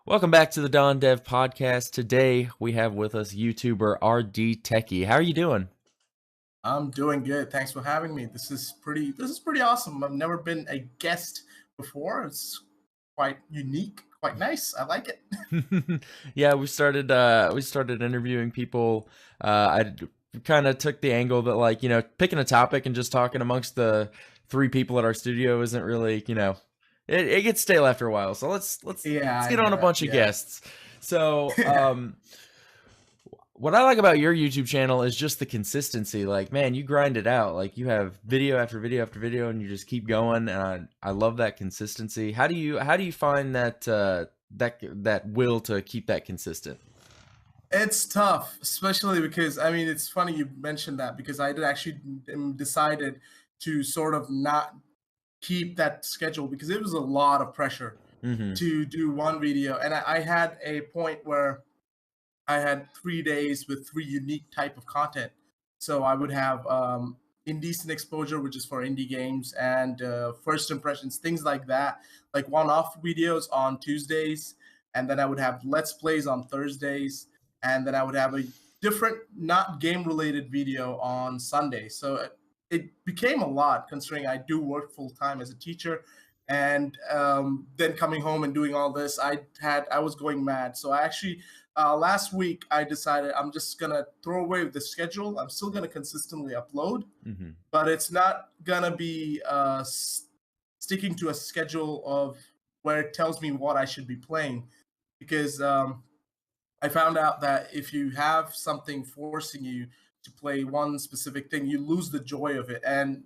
Welcome back to the Don Dev Podcast. Today we have with us YouTuber RDTechy. How are you doing? I'm doing good. Thanks for having me. This is pretty awesome. I've never been a guest before. It's quite unique, quite nice. I like it. Yeah, we started interviewing people. I kind of took the angle that picking a topic and just talking amongst the three people at our studio isn't really, it gets stale after a while. So let's Yeah, I get on a bet. bunch of Yeah. guests. So, what I like about your YouTube channel is just the consistency. Like, man, you grind it out. Like, you have video after video after video, and you just keep going. And I love that consistency. How do you find that will to keep that consistent? It's tough, especially because it's funny you mentioned that because I did actually decided to sort of not keep that schedule because it was a lot of pressure Mm-hmm. to do one video, and I had a point where I had 3 days with three unique type of content. So I would have indecent exposure, which is for indie games, and first impressions, things like that, like one-off videos on Tuesdays, and then I would have let's plays on Thursdays, and then I would have a different, not game-related video on Sunday. So it became a lot considering I do work full time as a teacher, and then coming home and doing all this, I was going mad. So I actually last week I decided I'm just gonna throw away the schedule. I'm still gonna consistently upload, Mm-hmm. but it's not gonna be sticking to a schedule of where it tells me what I should be playing, because I found out that if you have something forcing you to play one specific thing, you lose the joy of it. And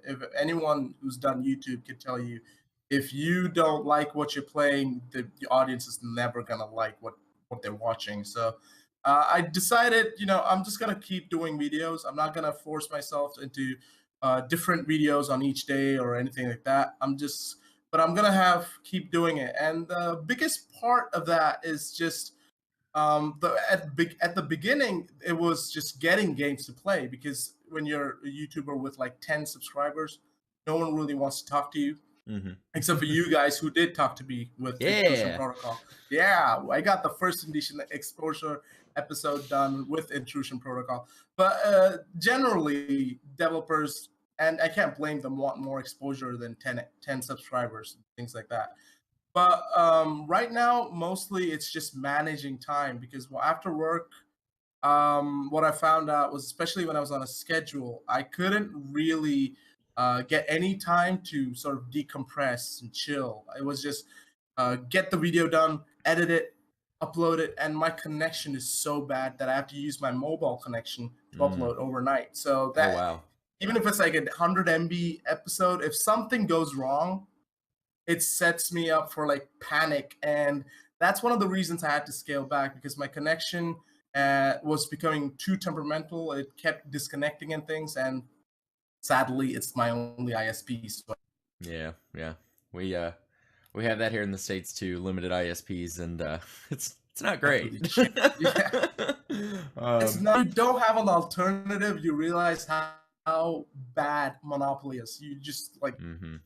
if anyone who's done YouTube can tell you, if you don't like what you're playing, the audience is never gonna like what they're watching. So I decided, I'm just gonna keep doing videos. I'm not gonna force myself into different videos on each day or anything like that. But I'm gonna have keep doing it. And the biggest part of that is just at the beginning it was just getting games to play, because when you're a YouTuber with like 10 subscribers, no one really wants to talk to you Mm-hmm. except for you guys who did talk to me with Intrusion Yeah. Protocol. Yeah, I got the first edition exposure episode done with Intrusion Protocol. But generally, developers, and I can't blame them, want more exposure than 10 subscribers, things like that. But right now, mostly it's just managing time, because after work, what I found out was, especially when I was on a schedule, I couldn't really get any time to sort of decompress and chill. It was just get the video done, edit it, upload it, and my connection is so bad that I have to use my mobile connection to Mm. upload overnight. So Oh that, wow. even if it's like a 100 MB episode, if something goes wrong, it sets me up for like panic. And that's one of the reasons I had to scale back, because my connection was becoming too temperamental. It kept disconnecting and things, and sadly it's my only ISP. So Yeah. Yeah. We uh we have that here in the States too, limited ISPs, and it's not I great. definitely check. Yeah, it's um not, you don't have an alternative. You realize how bad monopoly is. You just like, mhm.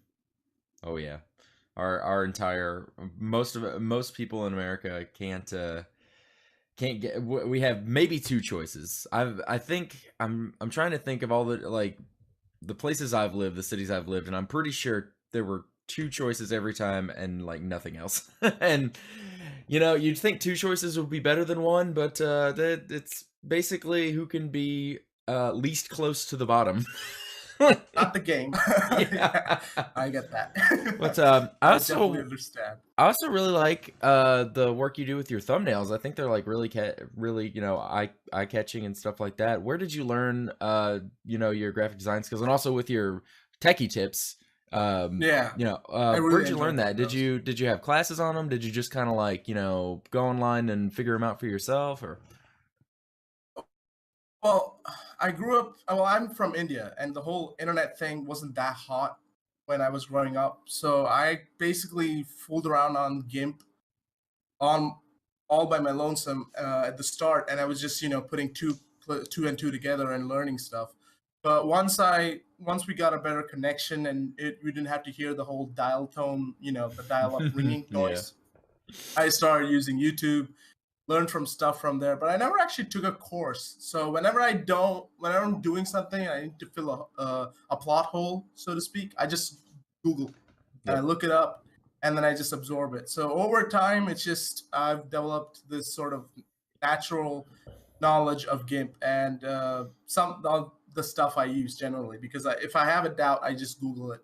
Oh yeah. Our entire most people in America can't get. We have maybe two choices. I think I'm trying to think of all the places I've lived, the cities I've lived, and I'm pretty sure there were two choices every time and like nothing else. And you'd think two choices would be better than one, but it's basically who can be least close to the bottom. not the game. Yeah, Yeah. I get But that. I definitely understand. I also really like the work you do with your thumbnails. I think they're like really eye catching and stuff like that. Where did you learn your graphic design skills, and also with your techie tips? Yeah, I really Where'd you enjoy learn that? doing Did those. you have classes on them? Did you just kind of like go online and figure them out for yourself, or? Well, I grew up. Well, I'm from India, and the whole internet thing wasn't that hot when I was growing up. So I basically fooled around on GIMP on all by my lonesome at the start, and I was just putting two and two together and learning stuff. But once we got a better connection, and we didn't have to hear the whole dial tone, the dial up ringing Yeah. noise. I started using YouTube, learned from stuff from there, but I never actually took a course. So whenever I'm doing something, I need to fill a plot hole, so to speak. I just Google and I Yep. look it up, and then I just absorb it. So over time, it's just I've developed this sort of natural knowledge of GIMP and some of the stuff I use generally. Because if I have a doubt, I just Google it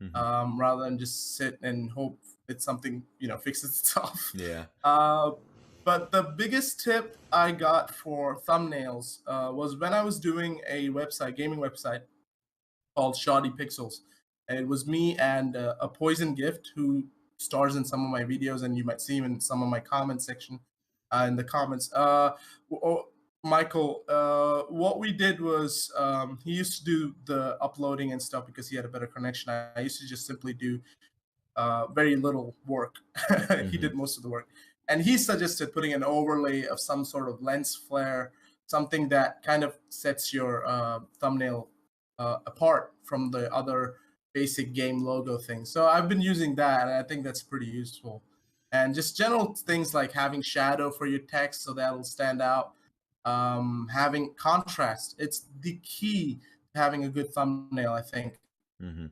Hmm. rather than just sit and hope it's something fixes itself. Yeah. Uh, but the biggest tip I got for thumbnails was when I was doing a website, gaming website called Shoddy Pixels. And it was me and a Poison Gift who stars in some of my videos, and you might see him in some of my comment section in the comments. Michael, what we did was he used to do the uploading and stuff because he had a better connection. I used to just simply do very little work. He Hmm. did most of the work. And he suggested putting an overlay of some sort of lens flare, something that kind of sets your thumbnail apart from the other basic game logo things. So I've been using that, and I think that's pretty useful. And just general things like having shadow for your text so that'll stand out, having contrast. It's the key to having a good thumbnail, I think. Hmm.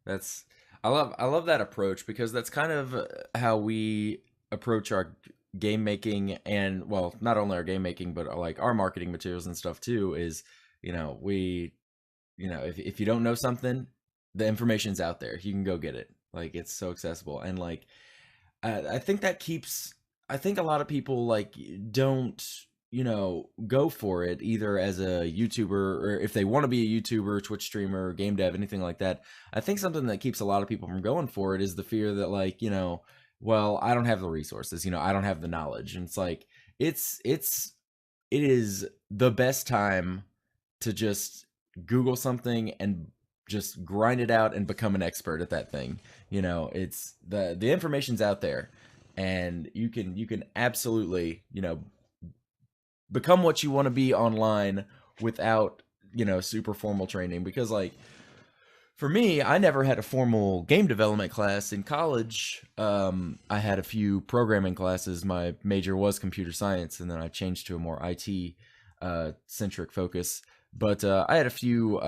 That's I love that approach because that's kind of how we approach our game making, and well, not only our game making but like our marketing materials and stuff too. Is we if you don't know something, the information's out there. You can go get it. Like it's so accessible, and like I think that keeps. I think a lot of people like don't go for it either as a YouTuber, or if they want to be a YouTuber, Twitch streamer, game dev, anything like that. I think something that keeps a lot of people from going for it is the fear that like well, I don't have the resources, I don't have the knowledge, and it's like it is the best time to just Google something and just grind it out and become an expert at that thing. It's the information's out there, and you can absolutely become what you want to be online without super formal training. Because like for me, I never had a formal game development class in college. I had a few programming classes. My major was computer science, and then I changed to a more IT centric focus. But I had a few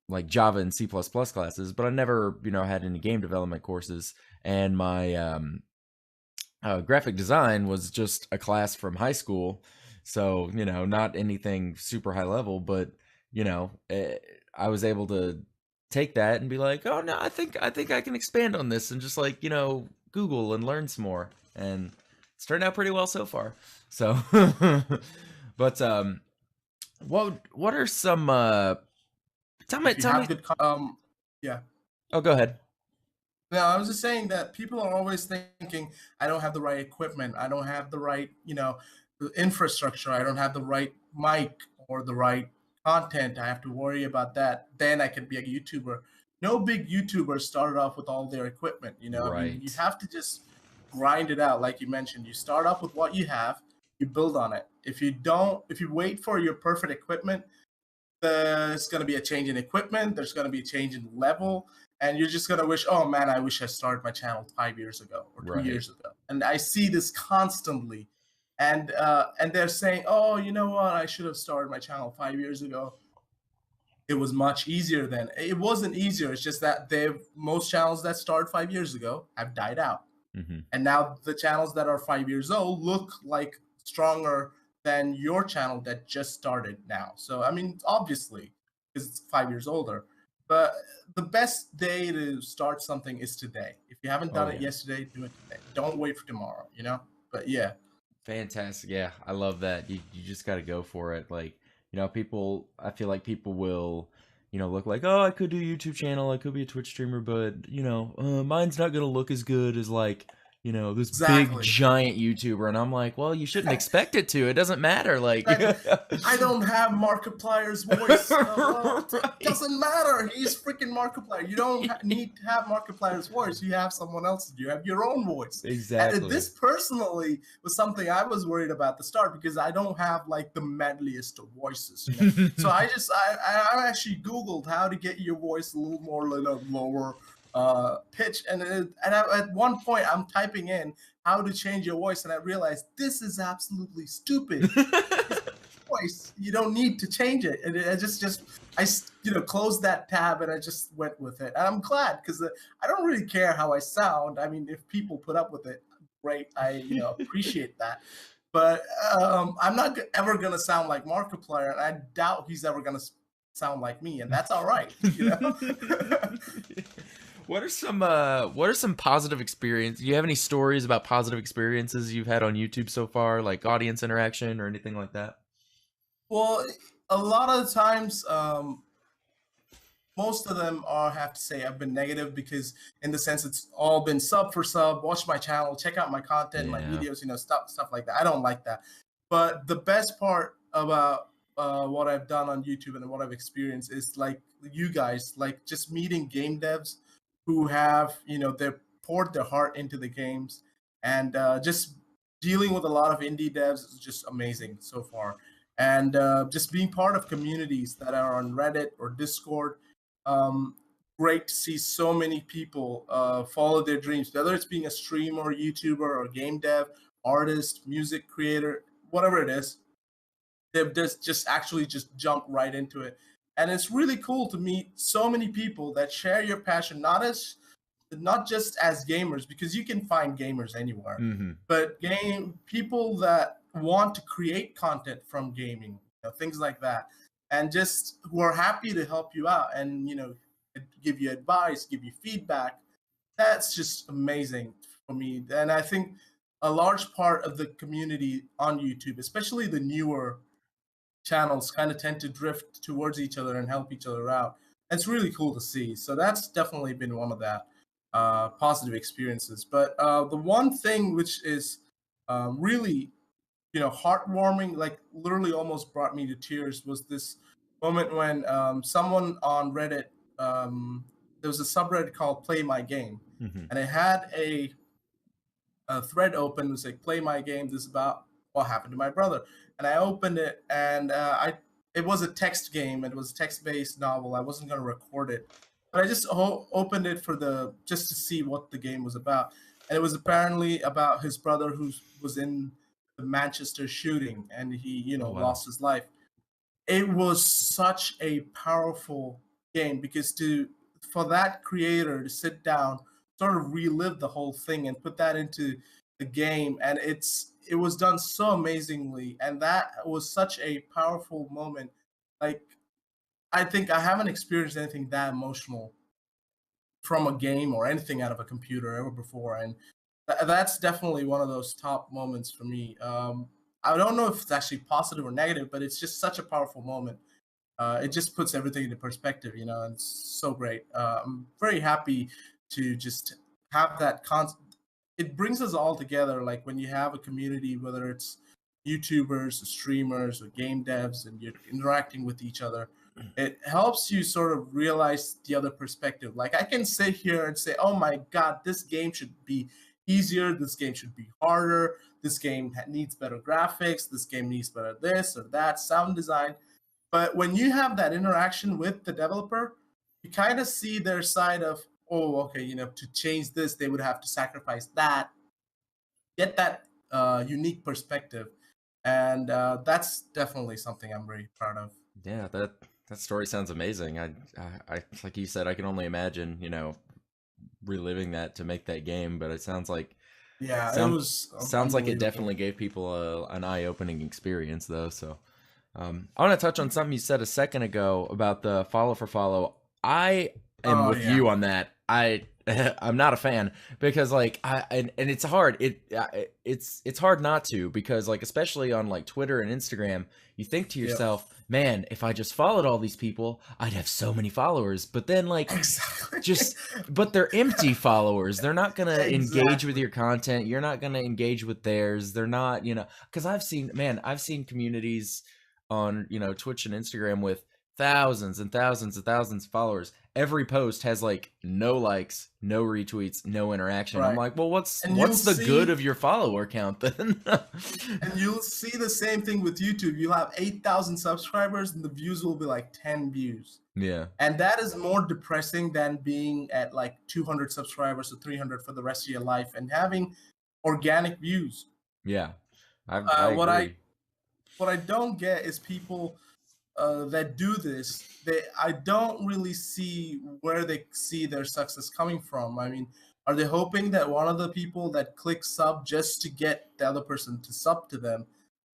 like Java and C++ classes, but I never had any game development courses. And my graphic design was just a class from high school, so not anything super high level, but I was able to take that and be like, oh no, I think I can expand on this, and just like Google and learn some more, and it's turned out pretty well so far. So but what are some tell me If you tell have me good, yeah. oh, go ahead. No, I was just saying that people are always thinking, I don't have the right equipment, I don't have the right, infrastructure, I don't have the right mic or the right content, I have to worry about that. Then I can be a YouTuber. No big YouTuber started off with all their equipment. I mean, you Right. have to just grind it out, like you mentioned. You start off with what you have, you build on it. If you wait for your perfect equipment, there's going to be a change in equipment, there's going to be a change in level, and you're just going to wish, oh man, I wish I started my channel 5 years ago or two Right. years ago. And I see this constantly. And they're saying, oh, you know what, I should have started my channel 5 years ago. It was much easier then. It wasn't easier, it's just that they've most channels that started 5 years ago have died out, Hmm. and now the channels that are 5 years old look like stronger than your channel that just started now. So I mean, obviously, because it's 5 years older. But the best day to start something is today. If you haven't Oh done it yeah. yesterday, do it today. Don't wait for tomorrow. But yeah, Fantastic. Yeah, I love that. You just got to go for it. Like, people, I feel like people will, look like, oh, I could do a YouTube channel, I could be a Twitch streamer, but, mine's not going to look as good as like, this big exactly. giant YouTuber. And I'm like, well, you shouldn't expect it to. It doesn't matter. Like, Exactly. I don't have Markiplier's voice. Well, it right. doesn't matter. He's freaking Markiplier. You don't need to have Markiplier's voice. You have someone else's. You have your own voice. And Exactly. this personally was something I was worried about at the start because I don't have like the medliest of voices. So I actually Googled how to get your voice a little more lower, pitch, at one point I'm typing in how to change your voice, and I realized this is absolutely stupid. Voice, you don't need to change it. And I closed that tab and I just went with it. And I'm glad because I don't really care how I sound. I mean, if people put up with it, great. I appreciate that. But I'm not ever gonna sound like Markiplier, and I doubt he's ever gonna sound like me, and that's all right. What are some positive experience? Do you have any stories about positive experiences you've had on YouTube so far, like audience interaction or anything like that? Well, a lot of the times, most of them are, I have to say, have been negative because, in the sense, it's all been sub for sub. Watch my channel, check out my content, my Yeah. videos, stuff like that. I don't like that. But the best part about what I've done on YouTube and what I've experienced is like you guys, like just meeting game devs who have, they poured their heart into the games, and just dealing with a lot of indie devs is just amazing so far. And just being part of communities that are on Reddit or Discord, um, great to see so many people follow their dreams, whether it's being a streamer, YouTuber, or game dev, artist, music creator, whatever it is. They've just actually just jumped right into it, and it's really cool to meet so many people that share your passion, not just as gamers, because you can find gamers anywhere, Mm-hmm. but game people that want to create content from gaming, things like that, and just who are happy to help you out and give you advice, give you feedback. That's just amazing for me, and I think a large part of the community on YouTube, especially the newer channels, kind of tend to drift towards each other and help each other out. It's really cool to see. So that's definitely been one of that positive experiences. But the one thing which is really, heartwarming, like literally almost brought me to tears, was this moment when someone on Reddit, there was a subreddit called Play My Game, Mm-hmm. and it had a thread open. It was like, play my game. This is about what happened to my brother. And I opened it, and it was a text game. It was a text-based novel. I wasn't going to record it, but I just opened it just to see what the game was about. And it was apparently about his brother who was in the Manchester shooting, and he, Oh wow. lost his life. It was such a powerful game because to for that creator to sit down, sort of relive the whole thing and put that into the game, and it was done so amazingly, and that was such a powerful moment. Like, I think I haven't experienced anything that emotional from a game or anything out of a computer ever before, and that's definitely one of those top moments for me. I don't know if it's actually positive or negative, but it's just such a powerful moment. It just puts everything into perspective, and it's so great. I'm very happy to just have that it brings us all together. Like when you have a community, whether it's YouTubers, or streamers, or game devs, and you're interacting with each other, it helps you sort of realize the other perspective. Like I can sit here and say, "Oh my God, this game should be easier. This game should be harder. This game needs better graphics. This game needs better this or that sound design." But when you have that interaction with the developer, you kind of see their side of, oh, okay, to change this, they would have to sacrifice that, get that unique perspective. And that's definitely something I'm very proud of. Yeah, that story sounds amazing. I like you said, I can only imagine, reliving that to make that game. But it sounds like Yeah, it sound was sounds like it unbelievable. definitely gave people an eye-opening experience, though. So, I want to touch on something you said a second ago about the follow for follow. I am Oh, with yeah. you on that. I'm not a fan because like and it's hard. It's hard not to, because like especially on like Twitter and Instagram, you think to Yep. yourself, man, if I just followed all these people, I'd have so many followers. But then like Exactly. just but they're empty followers. They're not going to engage with Exactly. your content. You're not going to engage with theirs. They're not, cuz I've seen communities on, Twitch and Instagram with thousands and thousands and thousands of followers. Every post has like no likes, no retweets, no interaction. I'm Right. like, "Well, what's And you'll what's the good see of your follower count then?" and you'll see the same thing with YouTube. You'll have 8,000 subscribers and the views will be like 10 views. Yeah. And that is more depressing than being at like 200 subscribers or 300 for the rest of your life and having organic views. Yeah. I Uh, what I agree. what I don't get is people that do this. I don't really see where they see their success coming from. I mean, are they hoping that one of the people that clicks sub just to get the other person to sub to them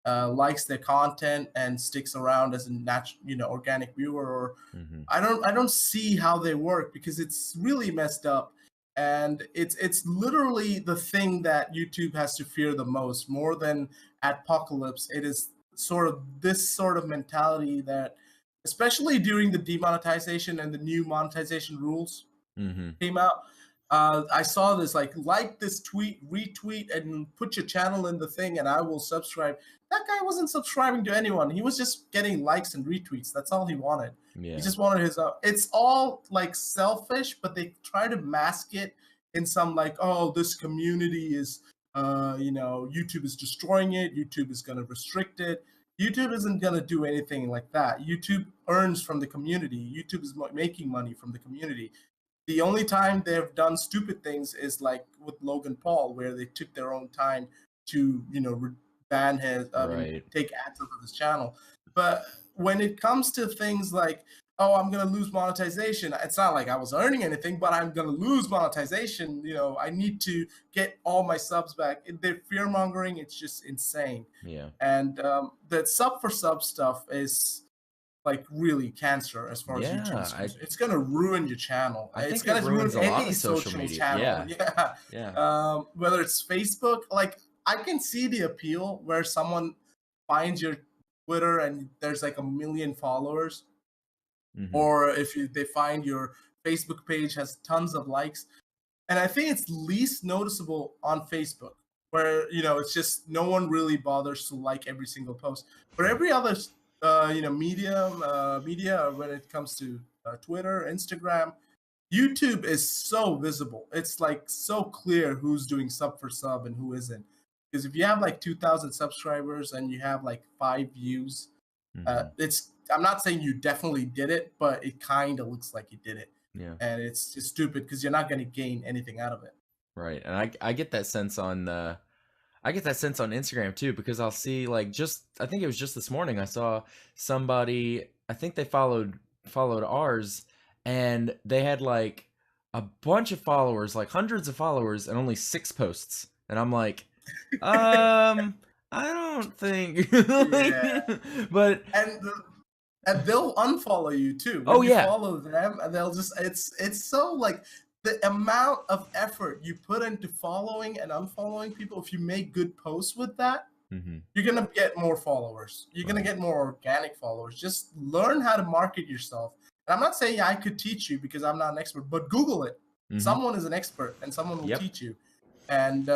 likes their content and sticks around as a natural, organic viewer? Or Mhm. I don't see how they work because it's really messed up. And it's literally the thing that YouTube has to fear the most, more than apocalypse. It is sort of this sort of mentality that, especially during the demonetization and the new monetization rules Mhm. came out, I saw this like this tweet, retweet, and put your channel in the thing, and I will subscribe. That guy wasn't subscribing to anyone. He was just getting likes and retweets. That's all he wanted. He Yeah. just wanted his. It's all like selfish, but they try to mask it in some like, oh, this community is, YouTube is destroying it. YouTube is going to restrict it. YouTube isn't going to do anything like that. YouTube earns from the community. YouTube is making money from the community. The only time they've done stupid things is like with Logan Paul, where they took their own time to, ban his, Right. take ads off of his channel. But when it comes to things like, oh, I'm gonna lose monetization, it's not like I was earning anything, but I'm gonna lose monetization. I need to get all my subs back. They're fear mongering. It's just insane. Yeah. And the sub for sub stuff is like really cancer as far as YouTube Yeah. is I concerned. It's gonna ruin your channel. I It's think it gonna ruin ruins a lot any of social social media. channel. Yeah. Yeah. Yeah. Whether it's Facebook, like I can see the appeal where someone finds your Twitter and there's like a million followers, Mhm. or if they find your Facebook page has tons of likes. And I think it's least noticeable on Facebook, where it's just no one really bothers to like every single post. But Sure. every other media when it comes to Twitter, Instagram, YouTube is so visible. It's like so clear who's doing sub for sub and who isn't. Because if you have like 2,000 subscribers and you have like 5 views, Mhm. it's I'm not saying you definitely did it, but it kind of looks like you did it, Yeah. and it's just stupid because you're not going to gain anything out of it. Right. And I get that sense on I get that sense on Instagram too, because I'll see like just I think it was just this morning I saw somebody, I think they followed ours, and they had like a bunch of followers, like hundreds of followers, and only 6 posts. And I'm like, I don't think Yeah, but and they'll unfollow you too oh when you yeah. follow them, and they'll just it's so like the amount of effort you put into following and unfollowing people. If you make good posts with that, Hmm. you're gonna get more followers. You're gonna Right. get more organic followers. Just learn how to market yourself. And I'm not saying I could teach you because I'm not an expert, but Google it. Hmm. Someone is an expert, and someone will Yep. teach you. And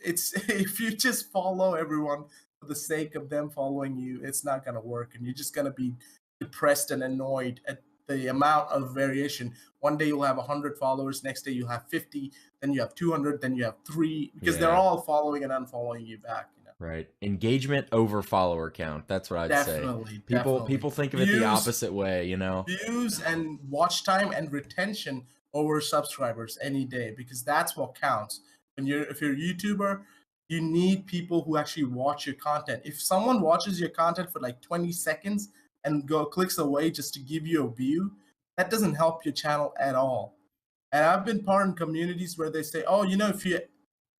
it's if you just follow everyone for the sake of them following you, it's not gonna work, and you're just gonna be depressed and annoyed at the amount of variation. One day you'll have 100 followers, next day you'll have 50, then you have 200, then you have 3, because they're Yeah. all following and unfollowing you back. Right. Engagement over follower count. That's what I'd say. Definitely, People definitely. people think of it the Views, opposite way, you know. views, and watch time and retention over subscribers any day, because that's what counts. If you're a YouTuber, you need people who actually watch your content. If someone watches your content for like 20 seconds and clicks away just to give you a view, that doesn't help your channel at all. And I've been part in communities where they say, oh, if you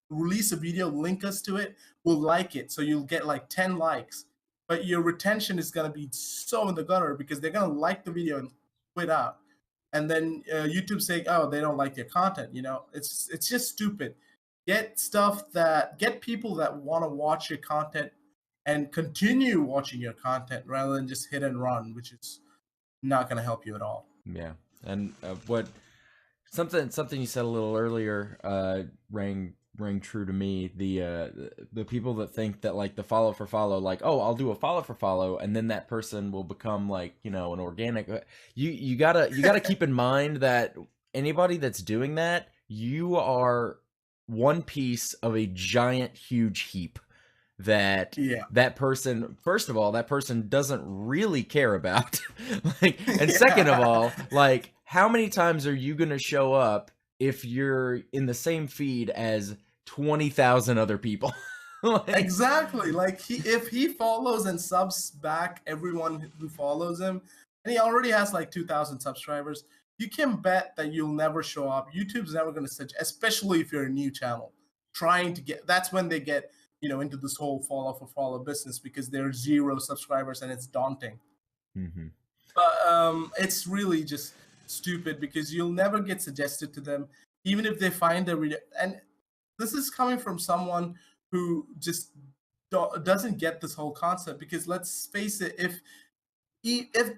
release a video, link us to it, we'll like it. So you'll get like 10 likes. But your retention is going to be so in the gutter because they're going to like the video and quit out. And then YouTube saying, oh, they don't like your content. It's just stupid. Get people that want to watch your content and continue watching your content rather than just hit and run, which is not going to help you at all. Yeah. And what something you said a little earlier rang true to me. The people that think that like the follow for follow, like, oh, I'll do a follow for follow, and then that person will become like, an organic. You gotta keep in mind that anybody that's doing that, you are one piece of a giant huge heap. that Yeah. that person, first of all, that person doesn't really care about. Like, and second of Yeah. all, like, how many times are you going to show up if you're in the same feed as 20,000 other people? Like, Exactly. Like if he follows and subs back everyone who follows him, and he already has like 2,000 subscribers, you can bet that you'll never show up. YouTube's never going to suggest, especially if you're a new channel trying to get. That's when they get into this whole follow for follow business because there's 0 subscribers and it's daunting. mhm, But it's really just stupid because you'll never get suggested to them, even if they find the video. And this is coming from someone who just doesn't get this whole concept. Because let's face it, if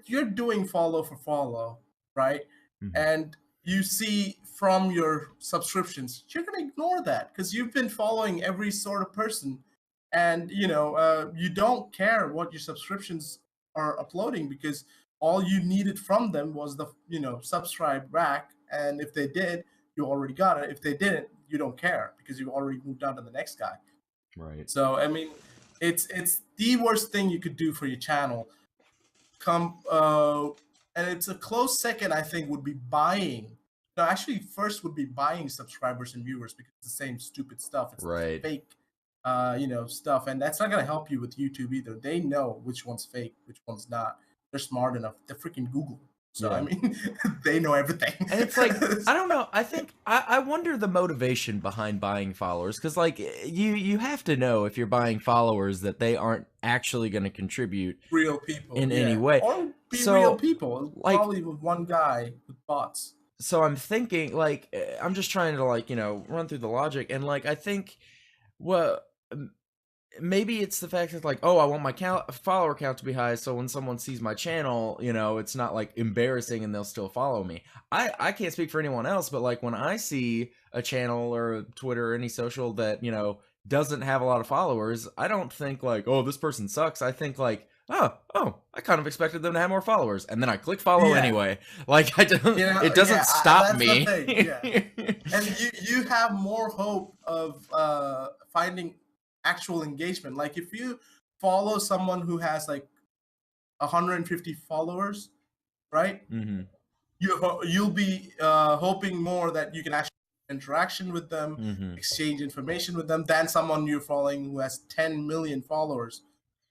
you're doing follow for follow, right, mhm. and you see from your subscriptions, you're going to ignore that because you've been following every sort of person, and you don't care what your subscriptions are uploading because all you needed from them was the subscribe back, and if they did, you already got it. If they didn't, you don't care because you already moved on to the next guy. Right. So I mean, it's the worst thing you could do for your channel. Come and it's a close second, I think, would be buying. No, actually, first would be buying subscribers and viewers because it's the same stupid stuff. It's Right. fake, stuff, and that's not gonna help you with YouTube either. They know which one's fake, which one's not. They're smart enough. They're freaking Google. So I Yeah. mean, they know everything. And it's like, I don't know. I think I wonder the motivation behind buying followers, because like you have to know if you're buying followers that they aren't actually going to contribute Real people, in any yeah, way. or be real So people. like, Probably with one guy with bots. so I'm thinking like, I'm just trying to like, run through the logic, and like I think, well, maybe it's the fact that like, oh, I want my follower count to be high, so when someone sees my channel, it's not like embarrassing and they'll still follow me. I can't speak for anyone else, but like when I see a channel or Twitter or any social that doesn't have a lot of followers, I don't think like, oh, this person sucks. I think like, oh, I kind of expected them to have more followers, and then I click follow Yeah. anyway. Like, I don't, it doesn't Yeah, stop that's the me. thing. Yeah, and you have more hope of finding actual engagement. Like if you follow someone who has like 150 followers, right? Hmm. You'll be hoping more that you can actually interaction with them, Hmm. exchange information with them than someone you're following who has 10 million followers.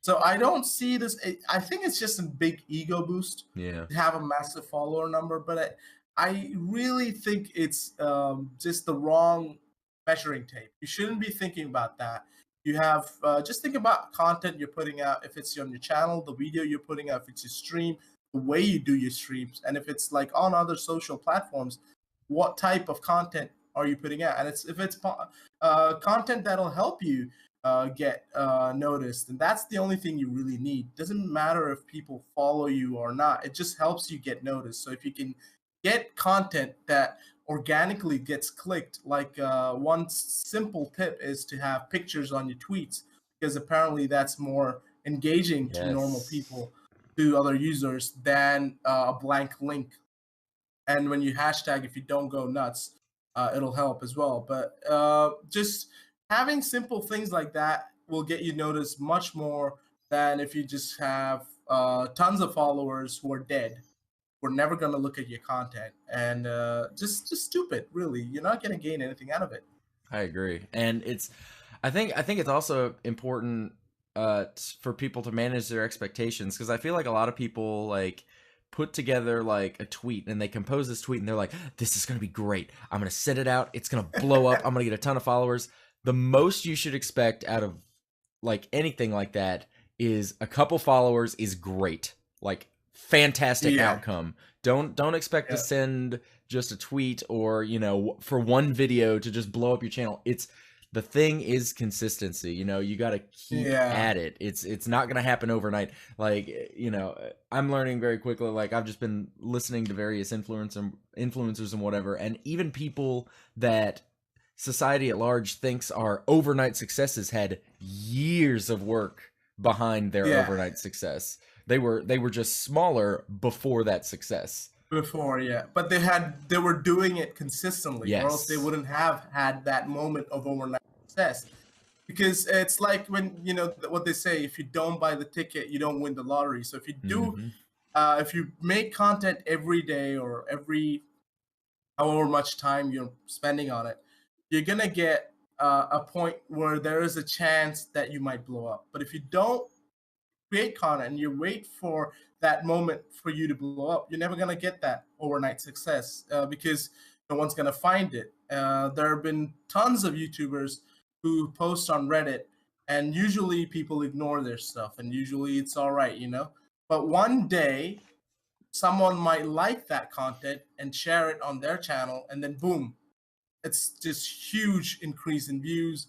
So I don't see this. I think it's just a big ego boost Yeah. to have a massive follower number, but I really think it's just the wrong measuring tape. You shouldn't be thinking about that. You have just think about content you're putting out. If it's on your channel, the video you're putting out, if it's your stream, the way you do your streams, and if it's like on other social platforms, what type of content are you putting out? And if it's content that'll help you get noticed, and that's the only thing you really need. Doesn't matter if people follow you or not. It just helps you get noticed. So if you can get content that organically gets clicked, like one simple tip is to have pictures on your tweets because apparently that's more engaging to normal Yes. people, to other users, than a blank link. And when you hashtag, if you don't go nuts, it'll help as well. But just having simple things like that will get you noticed much more than if you just have tons of followers who are dead. We're never going to look at your content, and just stupid. Really, you're not going to gain anything out of it. I agree, and I think it's also important for people to manage their expectations, because I feel like a lot of people like put together like a tweet and they compose this tweet and they're like, this is gonna be great. I'm gonna send it out. It's gonna blow up. I'm gonna get a ton of followers. The most you should expect out of like anything like that is a couple followers is great. Like, fantastic Yeah, outcome. Don't expect to yeah, send just a tweet or, for one video to just blow up your channel. It's the thing is consistency. You got to keep yeah, at it. It's not going to happen overnight. Like, I'm learning very quickly. Like, I've just been listening to various influencers and whatever, and even people that society at large thinks are overnight successes had years of work behind their yeah. overnight success. They were just smaller before that success. Before, yeah, but they were doing it consistently, or else they Yes. wouldn't have had that moment of overnight success. because it's like when what they say: if you don't buy the ticket, you don't win the lottery. So if you do, Hmm. if you make content every day or every however much time you're spending on it, you're gonna get a point where there is a chance that you might blow up. But if you don't create content and you wait for that moment for you to blow up, you're never gonna get that overnight success because no one's gonna find it. There have been tons of YouTubers who post on Reddit, and usually people ignore their stuff, and usually it's all right, But one day someone might like that content and share it on their channel, and then boom, it's just huge increase in views.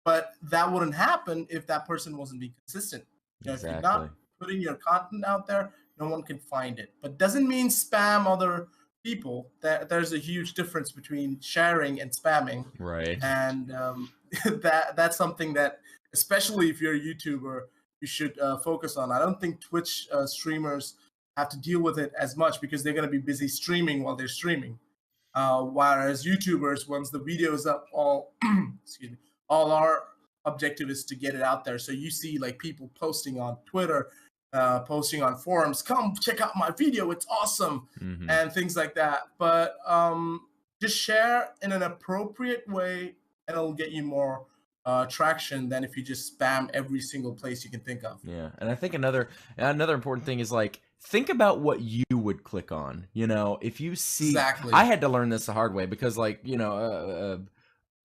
But that wouldn't happen if that person wasn't being consistent. If you're Exactly. not putting your content out there, no one can find it. But doesn't mean spam other people. There's a huge difference between sharing and spamming, Right. and that's something that, especially if you're a YouTuber, you should focus on. I don't think Twitch streamers have to deal with it as much because they're going to be busy streaming while they're streaming. Whereas YouTubers, once the video is up, all excuse me, all our objective is to get it out there. So you see like people posting on Twitter, posting on forums, come check out my video, it's awesome, Hmm. and things like that. But just share in an appropriate way, and it'll get you more traction than if you just spam every single place you can think of. Yeah, and I think another important thing is like think about what you would click on. If you see, I Exactly. had to learn this the hard way because like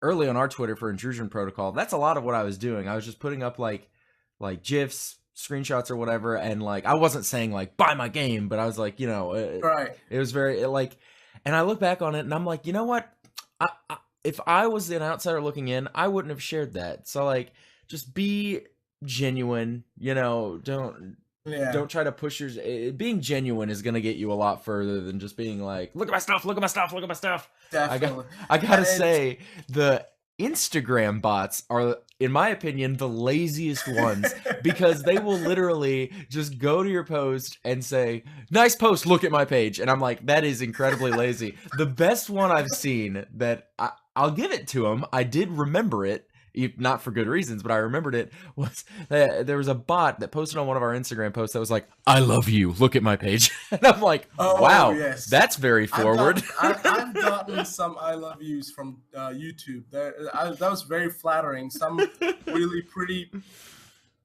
early on our Twitter for intrusion protocol, that's a lot of what I was doing. I was just putting up like gifs, screenshots or whatever, and like I wasn't saying like buy my game, but I was like Right. it was very like, and I look back on it and I'm like, you know what, if I was an outsider looking in, I wouldn't have shared that. So like, just be genuine. Don't Yeah. try to push being genuine is gonna get you a lot further than just being like, look at my stuff, look at my stuff, look at my stuff. I got Definitely. I And gotta it's say, the Instagram bots are, in my opinion, the laziest ones because they will literally just go to your post and say, nice post, look at my page. And I'm like, that is incredibly lazy. The best one I've seen that I'll give it to them, I did remember it, not for good reasons, but I remembered it, was there was a bot that posted on one of our Instagram posts that was like, I love you, look at my page. And I'm like, Oh wow, yes, that's very forward. I've gotten some I love yous from YouTube. That was very flattering. Some really pretty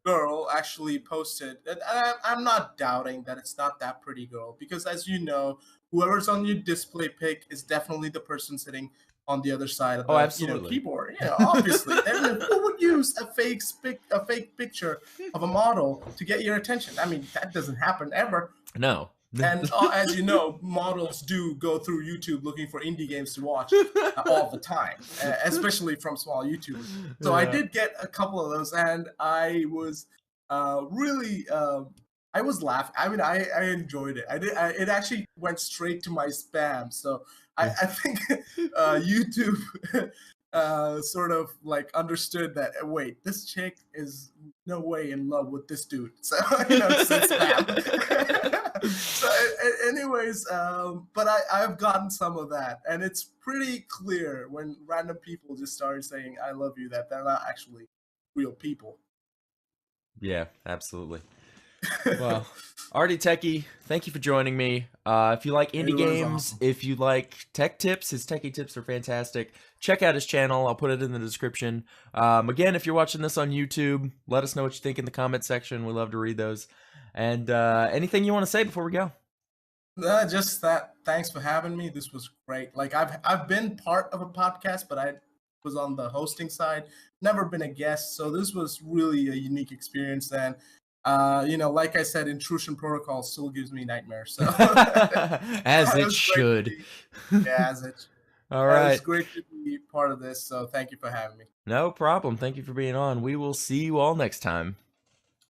girl actually posted, and I'm not doubting that it's not that pretty girl, because as you know, whoever's on your display pic is definitely the person sitting on the other side of Oh, the absolutely. keyboard. Obviously, who would use a fake picture of a model to get your attention? I mean, that doesn't happen ever. No. And as you know, models do go through YouTube looking for indie games to watch all the time, especially from small YouTubers. So I Yeah. did get a couple of those, and I was really, I was laughing. I mean, I enjoyed it. It actually went straight to my spam. So I think YouTube sort of like understood that. Wait, this chick is no way in love with this dude. So it's spam. So anyways, but I've gotten some of that, and it's pretty clear when random people just start saying I love you that they're not actually real people. Yeah, absolutely. Well, RDTechy, thank you for joining me. If you like It indie was games, awesome. if you like tech tips, his techie tips are fantastic. Check out his channel. I'll put it in the description. Again, if you're watching this on YouTube, let us know what you think in the comment section. We love to read those. And anything you want to say before we go? Just that. Thanks for having me. This was great. Like I've been part of a podcast, but I was on the hosting side. Never been a guest, so this was really a unique experience. And like I said, intrusion protocol still gives me nightmares. So As it it was great to should. be. Yeah, as it. All It was right. great to be part of this. So thank you for having me. No problem. Thank you for being on. We will see you all next time.